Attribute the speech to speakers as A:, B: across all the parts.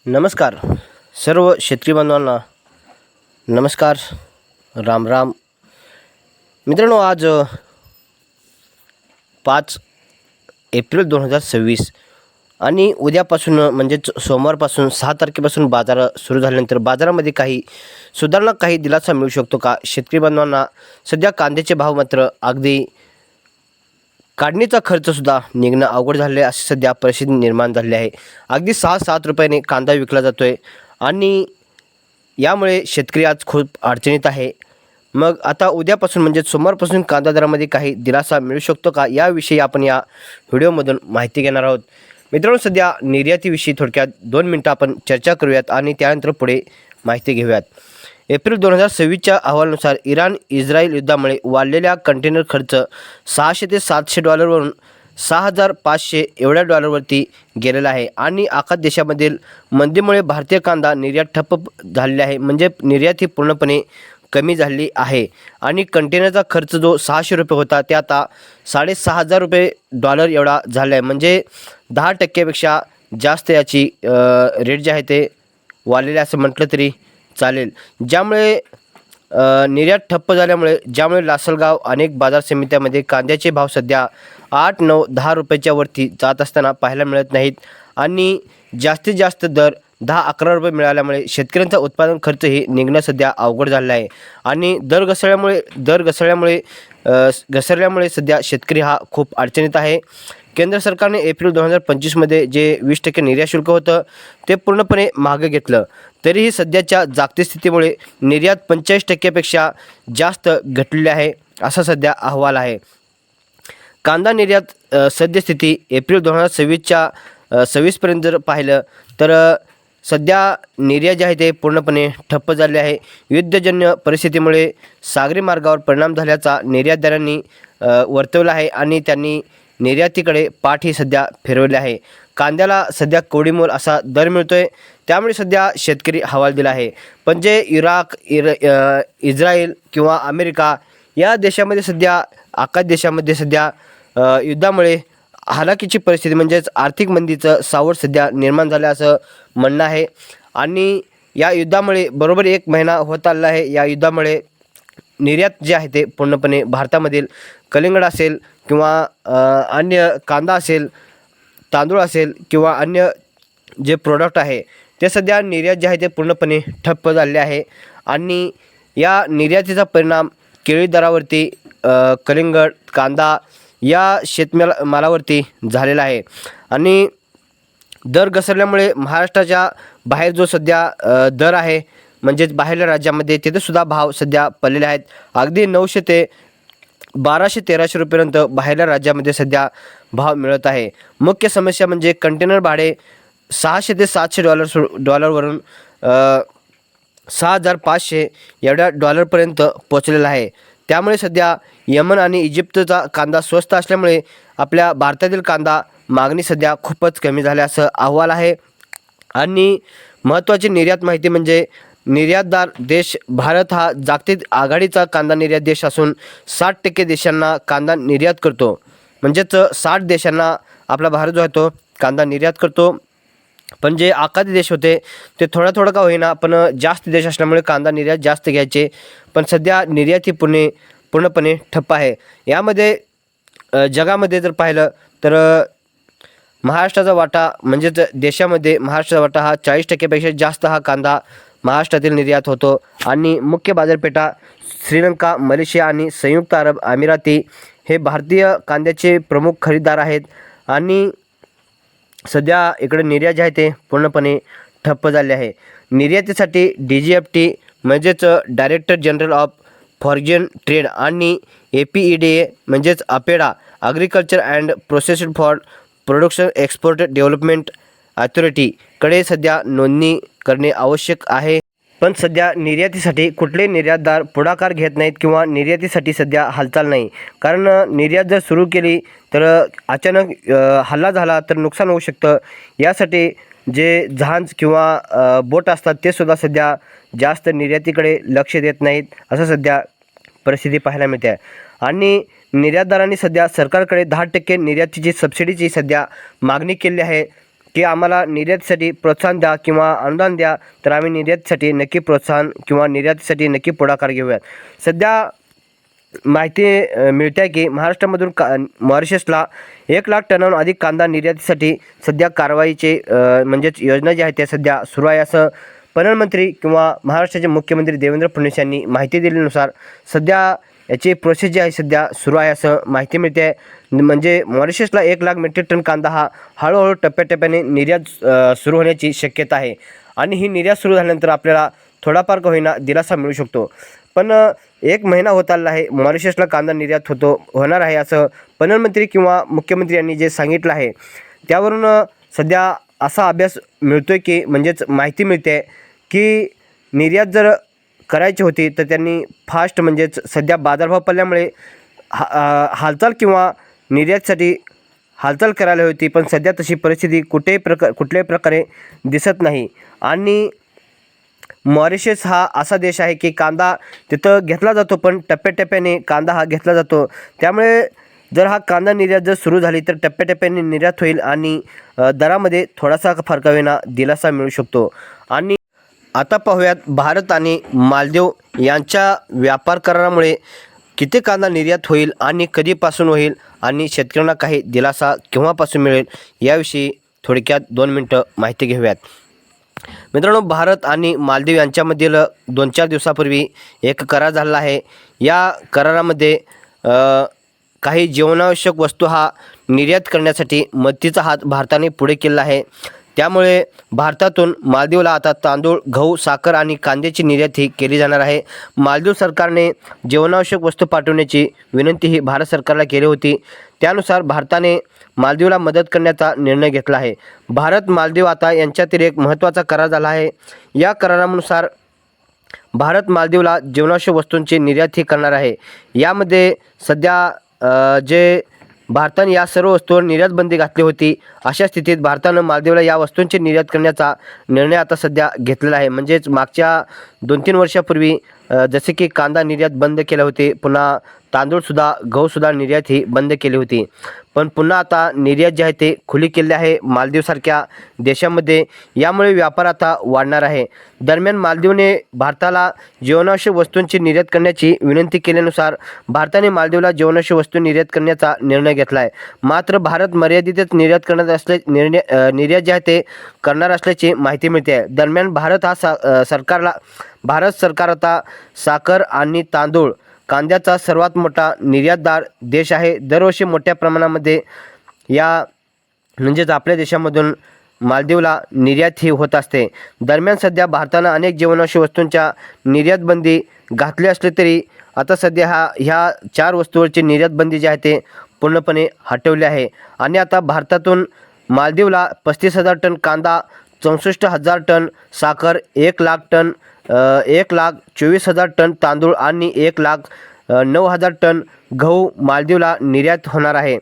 A: नमस्कार सर्व शेतकरी बांधवांना. नमस्कार. राम राम. मित्रांनो, आज 5 एप्रिल 2026 आणि उद्यापासून म्हणजेच सोमवारपासून 6 तारखेपासून बाजार सुरू झाल्यानंतर बाजारामध्ये काही सुधारणा, काही दिलासा मिळू शकतो का शेतकरी बांधवांना? सध्या कांद्याचे भाव मात्र अगदी काढणीचा खर्चसुद्धा निघणं अवघड झाले आहे, अशी सध्या परिस्थिती निर्माण झाली आहे. अगदी 6-7 रुपयाने कांदा विकला जातो आहे आणि यामुळे शेतकरी आज खूप अडचणीत आहे. मग आता उद्यापासून म्हणजे सोमवारपासून कांदा दरामध्ये काही दिलासा मिळू शकतो का, याविषयी आपण या व्हिडिओमधून माहिती घेणार आहोत. मित्रांनो, सध्या निर्यातीविषयी थोडक्यात 2 मिनटं आपण चर्चा करूयात आणि त्यानंतर पुढे माहिती घेऊयात. एप्रिल 2026च्या अहवालानुसार इराण इस्रायल युद्धामुळे वाढलेला कंटेनर खर्च $600 ते $700वरून $6,500 एवढ्या डॉलरवरती गेलेला आहे आणि आखात देशामधील मंदीमुळे भारतीय कांदा निर्यात ठप्प झालेली आहे. म्हणजे निर्यात ही पूर्णपणे कमी झाली आहे आणि कंटेनरचा खर्च जो $600 होता ते आता $6,500 एवढा झाला आहे. म्हणजे 10%पेक्षा जास्त याची रेट जे आहे ते वाढलेले असं म्हटलं तरी चालेल. ज्यामुळे निर्यात ठप्प झाल्यामुळे लासलगाव अनेक बाजार समित्यामध्ये कांद्याचे भाव सध्या 8, 9, 10 रुपयाच्या वरती जात असताना पाहायला मिळत नाहीत आणि जास्तीत जास्त दर 10-11 रुपये मिळाल्यामुळे शेतकऱ्यांचा उत्पादन खर्चही निघणं सध्या अवघड झालं आहे आणि दर घसरल्यामुळे सध्या शेतकरी हा खूप अडचणीत आहे. केंद्र सरकारने एप्रिल 2025मध्ये जे 20% निर्यात शुल्क होतं ते पूर्णपणे मागे घेतलं. तरीही सध्याच्या जागतिक स्थितीमुळे निर्यात 45%पेक्षा जास्त घटलेली आहे, असा सध्या अहवाल आहे. कांदा निर्यात सद्यस्थिती एप्रिल 2026च्या 26पर्यंत जर पाहिलं तर सध्या निर्यात जे आहे ते पूर्णपणे ठप्प झाले आहे. युद्धजन्य परिस्थितीमुळे सागरी मार्गावर परिणाम झाल्याचा निर्यातदारांनी वर्तवला आहे आणि त्यांनी निर्यातीकडे पाठही सध्या फिरवले आहे. कांद्याला सध्या कवडीमोल असा दर मिळतो आहे, त्यामुळे सध्या शेतकरी हवालदिल आहे. पण जे इस्रायल किंवा अमेरिका या देशामध्ये सध्या आखात देशामध्ये सध्या युद्धामुळे हालाकीची परिस्थिती म्हणजेच आर्थिक मंदीचं सावट सध्या निर्माण झालं असं म्हणणं आहे आणि या युद्धामुळे बरोबर 1 महिना होत आला आहे. या युद्धामुळे निर्यात जे आहे ते पूर्णपणे भारतामधील कलिंगड असेल किंवा अन्य कांदा असेल, तांदूळ असेल किंवा अन्य जे प्रोडक्ट आहे ते सध्या निर्यात जे आहे ते पूर्णपणे ठप्प झाले आहे आणि या निर्यातीचा परिणाम केळी दरावरती, कलिंगड, कांदा या मालावरती झालेला आहे आणि दर घसरल्यामुळे महाराष्ट्राच्या बाहेर जो सध्या दर आहे म्हणजेच बाहेरच्या राज्यामध्ये तिथेसुद्धा भाव सध्या पडलेले आहेत. अगदी 900 ते 1200-1300 रुपयेपर्यंत बाहेरच्या राज्यामध्ये सध्या भाव मिळत आहे. मुख्य समस्या म्हणजे कंटेनर भाडे $600 ते $700वरून $6,500 एवढ्या डॉलरपर्यंत पोचलेला आहे. त्यामुळे सध्या यमन आणि इजिप्तचा कांदा स्वस्त असल्यामुळे आपल्या भारतातील कांदा मागणी सध्या खूपच कमी झाली असं अहवाल आहे. आणि महत्त्वाची निर्यात माहिती म्हणजे निर्यातदार देश भारत हा जागतिक आघाडीचा कांदा निर्यात देश असून 60% देशांना कांदा निर्यात करतो. म्हणजेच 60 देशांना आपला भारत जो आहे तो कांदा निर्यात करतो. पण जे आखाती देश होते ते थोडा का होईना पण जास्त देश असल्यामुळे कांदा निर्यात जास्त घ्यायचे, पण सध्या निर्यात ही पूर्णपणे ठप्प आहे. यामध्ये जगामध्ये जर पाहिलं तर महाराष्ट्राचा वाटा म्हणजेच देशामध्ये महाराष्ट्राचा वाटा हा 40%पेक्षा जास्त हा कांदा महाराष्ट्रातील निर्यात होतो आणि मुख्य बाजारपेठा श्रीलंका, मलेशिया आणि संयुक्त अरब अमिराती हे भारतीय कांद्याचे प्रमुख खरेदीदार आहेत आणि सध्या इकडे निर्यात जे आहे ते पूर्णपणे ठप्प झाले आहे. निर्यातीसाठी DGFT म्हणजेच director general of foreign trade आणि APEDA म्हणजेच APEDA agriculture and processed for production export development अथॉरिटीकडे सध्या नोंदणी करणे आवश्यक आहे. पण सध्या निर्यातीसाठी कुठलेही निर्यातदार पुढाकार घेत नाहीत किंवा निर्यातीसाठी सध्या हालचाल नाही. कारण निर्यात जर सुरू केली तर अचानक हल्ला झाला तर नुकसान होऊ शकतं. यासाठी जे जहाज किंवा बोट असतात ते सुद्धा सध्या जास्त निर्यातीकडे लक्ष देत नाहीत, असं सध्या परिस्थिती पाहायला मिळते आहे. आणि निर्यातदारांनी सध्या सरकारकडे 10% निर्यातीची सबसिडीची सध्या मागणी केली आहे. की आम्हाला निर्यातीसाठी प्रोत्साहन द्या किंवा अनुदान द्या, तर आम्ही निर्यातीसाठी नक्की प्रोत्साहन किंवा निर्यातीसाठी नक्की पुढाकार घेऊयात. सध्या माहिती मिळते आहे की महाराष्ट्रामधून मॉरिशसला 1,00,000 टनाहून अधिक कांदा निर्यातीसाठी सध्या कारवाईचे म्हणजेच योजना जी आहे त्या सध्या सुरू आहे, असं पणन मंत्री किंवा महाराष्ट्राचे मुख्यमंत्री देवेंद्र फडणवीस यांनी माहिती दिल्यानुसार सध्या याची प्रोसेस जी आहे सध्या सुरू आहे असं माहिती मिळते आहे. म्हणजे मॉरिशसला 1,00,000 मेट्रिक टन कांदा हा हळूहळू टप्प्याटप्प्याने निर्यात सुरू होण्याची शक्यता आहे आणि ही निर्यात सुरू झाल्यानंतर आपल्याला थोडाफार का होईना दिलासा मिळू शकतो. पण 1 महिना होत आला आहे मॉरिशसला कांदा निर्यात होणार आहे असं पणन मंत्री किंवा मुख्यमंत्री यांनी जे सांगितलं आहे त्यावरून सध्या असा अभ्यास मिळतो आहे की म्हणजेच माहिती मिळते आहे की निर्यात जर करायची होती तर त्यांनी फास्ट म्हणजेच सध्या बाजारभाव पडल्यामुळे हालचाल किंवा निर्यातीसाठी हालचाल करायला होती, पण सध्या तशी परिस्थिती कुठल्याही प्रकारे दिसत नाही. आणि मॉरिशस हा असा देश आहे की कांदा तिथं घेतला जातो, पण टप्प्याटप्प्याने कांदा हा घेतला जातो. त्यामुळे जर हा कांदा निर्यात जर सुरू झाली तर टप्प्याटप्प्याने निर्यात होईल आणि दरामध्ये थोडासा फरक होईना दिलासा मिळू शकतो. आणि आता पाहूयात भारत आणि मालदीव यांच्या व्यापार करारामुळे किती कांदा निर्यात होईल आणि कधीपासून होईल आणि शेतकऱ्यांना काही दिलासा केव्हापासून मिळेल याविषयी थोडक्यात 2 मिनटं माहिती घेऊयात. मित्रांनो, भारत आणि मालदीव यांच्यामधील 2-4 दिवसापूर्वी एक करार झाला आहे. या करारामध्ये काही जीवनावश्यक वस्तू हा निर्यात करण्यासाठी मदतीचा हात भारताने पुढे केला आहे. त्यामुळे भारतातून मालदीवला आता तांदूळ, गहू, साखर आणि कांद्याची निर्यात ही केली जाणार आहे. मालदीव सरकारने जीवनावश्यक वस्तू पाठवण्याची विनंती ही भारत सरकारला केली होती. त्यानुसार भारताने मालदीवला मदत करण्याचा निर्णय घेतला आहे. भारत मालदीव आता यांच्यातील एक महत्त्वाचा करार झाला आहे. या करारानुसार भारत मालदीवला जीवनावश्यक वस्तूंची निर्यात ही करणार आहे. यामध्ये सध्या जे भारताने या सर्व वस्तूंवर निर्यात बंदी घातली होती, अशा स्थितीत भारतानं मालदीवला या वस्तूंची निर्यात करण्याचा निर्णय आता सध्या घेतलेला आहे. म्हणजेच मागच्या 2-3 वर्षापूर्वी जसे की कांदा निर्यात बंद केले होते, पुन्हा तांदूळसुद्धा, गहूसुद्धा निर्यात ही बंद केली होती. पण पुन्हा आता निर्यात जी आहे ते खुली केली आहे मालदीवसारख्या देशामध्ये. यामुळे व्यापार आता वाढणार आहे. दरम्यान मालदीवने भारताला जीवनावश्यक वस्तूंची निर्यात करण्याची विनंती केल्यानुसार भारताने मालदीवला जीवनावश्यक वस्तू निर्यात करण्याचा निर्णय घेतला आहे. मात्र भारत मर्यादितच निर्यात करणार निर्यात जे आहे ते करणार असल्याची माहिती मिळते आहे. दरम्यान भारत सरकार आता साखर आणि तांदूळ, कांद्याचा सर्वात मोठा निर्यातदार देश आहे. दरवर्षी मोठ्या प्रमाणामध्ये या म्हणजेच आपल्या देशामधून मालदीवला निर्यात ही होत असते. दरम्यान सध्या भारतानं अनेक जीवनावश्यक वस्तूंच्या निर्यात बंदी घातली असली तरी आता सध्या ह्या 4 वस्तूंवरची निर्यात बंदी जी आहे ते पूर्णपणे हटवली आहे. आणि आता भारतातून मालदीवला 35,000 टन कांदा, 64,000 टन साखर, 1,00,000 टन 1,24,000 टन तांदूळ आणि 1,09,000 टन गहू मालदीवला निर्यात होणार आहे.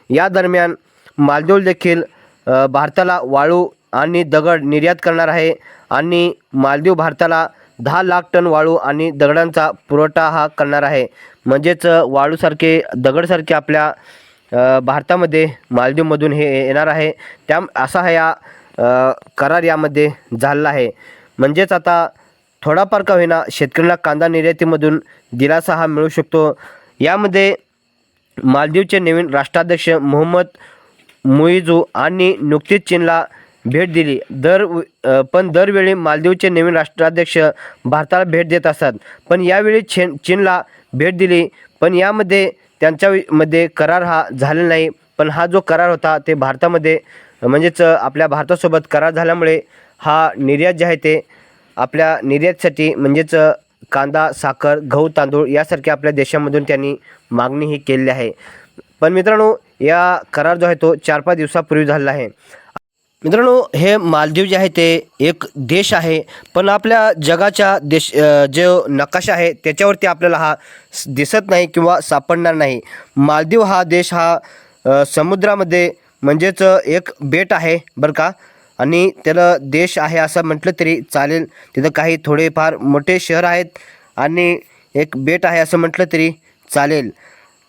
A: या दरम्यान मालदीव देखील भारताला वाळू आणि दगड निर्यात करणार आहे आणि मालदीव भारताला 10,00,000 टन वाळू आणि दगडांचा पुरवठा हा करणार आहे. म्हणजेच वाळूसारखे, दगडसारखे आपल्या भारतामध्ये मालदीवमधून हे येणार आहे. असा हा करार यामध्ये झाला आहे. म्हणजेच आता थोडाफार का होईना शेतकऱ्यांना कांदा निर्यातीमधून दिलासा हा मिळू शकतो. यामध्ये मालदीवचे नवीन राष्ट्राध्यक्ष मोहम्मद मुइझू आणि नुकतीच चीनला भेट दिली. पण दरवेळी मालदीवचे नवीन राष्ट्राध्यक्ष भारताला भेट देत असतात, पण यावेळी चीनला भेट दिली. पण यामध्ये त्यांच्यामध्ये करार हा झालेला नाही. पण हा जो करार होता ते भारतामध्ये म्हणजेच आपल्या भारतासोबत करार झाल्यामुळे हा निर्यात जे आहे ते आपल्या निर्यातीसाठी म्हणजेच कांदा, साखर, गहू, तांदूळ यासारख्या आपल्या देशामधून त्यांनी मागणी ही केलेली आहे. पण मित्रांनो, या करार जो आहे तो 4-5 दिवसापूर्वी झालेला आहे. मित्रांनो, हे मालदीव जे आहे ते एक देश आहे, पण आपल्या जगाच्या जो नकाशा आहे त्याच्यावरती आपल्याला हा दिसत नाही किंवा सापडणार नाही. मालदीव हा देश हा समुद्रामध्ये म्हणजेच एक बेट आहे बरं का, आणि त्याला देश आहे असं म्हटलं तरी चालेल. तिथं काही थोडेफार मोठे शहर आहेत आणि एक बेट आहे असं म्हटलं तरी चालेल.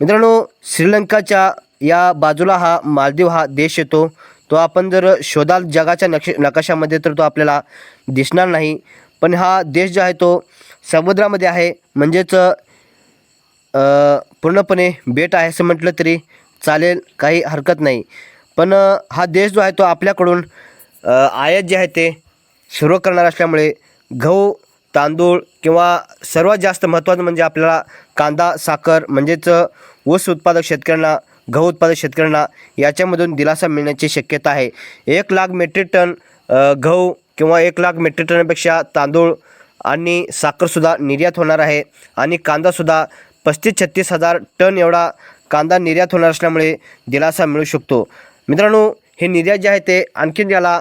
A: मित्रांनो, श्रीलंकाच्या या बाजूला हा मालदीव हा देश येतो. तो आपण जर शोधाल जगाच्या नकाशामध्ये तर तो आपल्याला दिसणार नाही. पण हा देश जो आहे तो समुद्रामध्ये आहे, म्हणजेच पूर्णपणे बेट आहे असं म्हटलं तरी चालेल, काही हरकत नाही. पण हा देश जो आहे तो आपल्याकडून आयात जे आहे ते सुरू करणार असल्यामुळे गहू, तांदूळ किंवा सर्वात जास्त महत्त्वाचं म्हणजे आपल्याला कांदा, साखर म्हणजेच ऊस उत्पादक शेतकऱ्यांना, गहू उत्पादक शेतकऱ्यांना याच्यामधून दिलासा मिळण्याची शक्यता आहे. 1,00,000 मेट्रिक टन गहू किंवा 1,00,000 मेट्रिक टनपेक्षा तांदूळ आणि साखरसुद्धा निर्यात होणार आहे आणि कांदासुद्धा 35-36 हजार टन एवढा कांदा निर्यात होणार असल्यामुळे दिलासा मिळू शकतो. मित्रांनो, हे निर्यात जे आहे ते आणखीन याला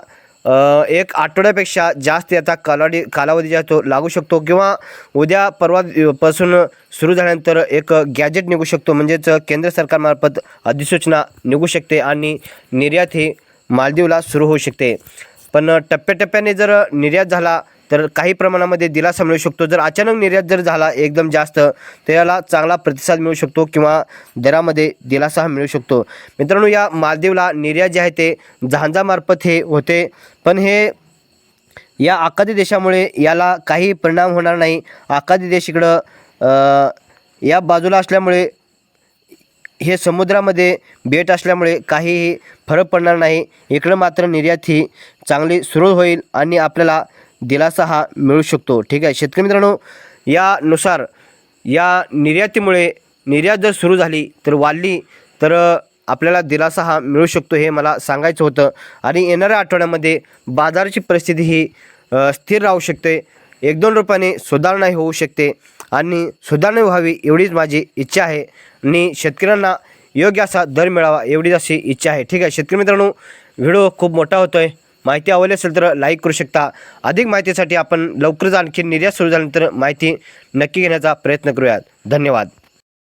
A: 1 आठवड्यापेक्षा जास्त याचा कालावधी जो आहे तो लागू शकतो किंवा उद्या परवापासून सुरू झाल्यानंतर एक गॅजेट निघू शकतो, म्हणजेच केंद्र सरकारमार्फत अधिसूचना निघू शकते आणि निर्यात ही मालदीवला सुरू होऊ शकते. पण टप्प्याटप्प्याने जर निर्यात झाला तर काही प्रमाणामध्ये दिलासा मिळू शकतो. जर अचानक निर्यात जर झाला एकदम जास्त तर याला चांगला प्रतिसाद मिळू शकतो किंवा दरामध्ये दिलासा मिळू शकतो. मित्रांनो, या मालदीवला निर्यात जे आहे ते जहाजामार्फत हे होते, पण हे या आखाती देशामुळे याला काही परिणाम होणार नाही. आखाती देश इकडं या बाजूला असल्यामुळे, हे समुद्रामध्ये बेट असल्यामुळे काहीही फरक पडणार नाही. इकडं मात्र निर्यात ही चांगली सुरू होईल आणि आपल्याला दिलासा हा मिळू शकतो. ठीक आहे शेतकरी मित्रांनो, यानुसार या निर्यातीमुळे निर्यात जर सुरू झाली तर वाढली तर आपल्याला दिलासा हा मिळू शकतो, हे मला सांगायचं होतं. आणि येणाऱ्या आठवड्यामध्ये बाजाराची परिस्थिती ही स्थिर राहू शकते, 1-2 रुपयाने सुधारणा होऊ शकते आणि सुधारणा व्हावी एवढीच माझी इच्छा आहे आणि शेतकऱ्यांना योग्य असा दर मिळावा एवढीच अशी इच्छा आहे. ठीक आहे शेतकरी मित्रांनो, व्हिडिओ खूप मोठा होतो आहे. माहिती आवडली असेल तर लाईक करू शकता. अधिक माहितीसाठी आपण लवकरच आणखी निर्यात सुरू झाल्यानंतर माहिती नक्की घेण्याचा प्रयत्न करूयात. धन्यवाद.